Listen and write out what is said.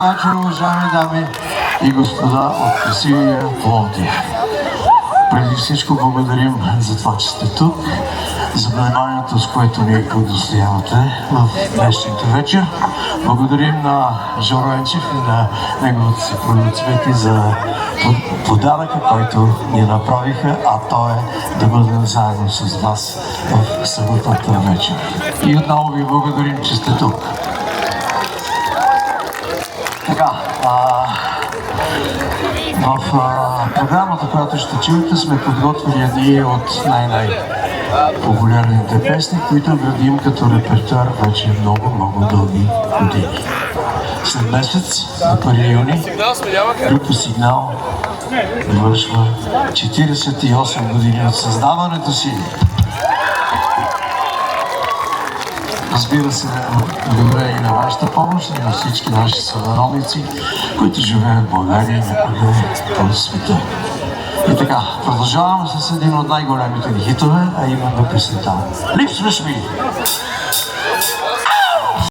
Вечер, уважаеми дами и господа от красивия Пловдив. Преди всичко благодарим за това, че сте тук, за вниманието, с което ни удостоявате в днешните вечер. Благодарим на Жоро Енчев и на неговата съпруга Цвети за подаръка, който ни направиха, а то е да бъдем заедно с вас в съботната вечер. И отново ви благодарим, че сте тук. Така, в програмата, която ще чуете, сме подготвили едни от най-популярните песни, които градим като репертуар вече много дълги години. След месец, на 1 юни, група Сигнал вършва 48 години от създаването си. Разбира се, благодаря и на вашата помощ, и на всички наши сънародници, които живеят в България и някъде по света. И така, продължаваме с един от най-големите ни хитове, а именно песента "Липсваш ми".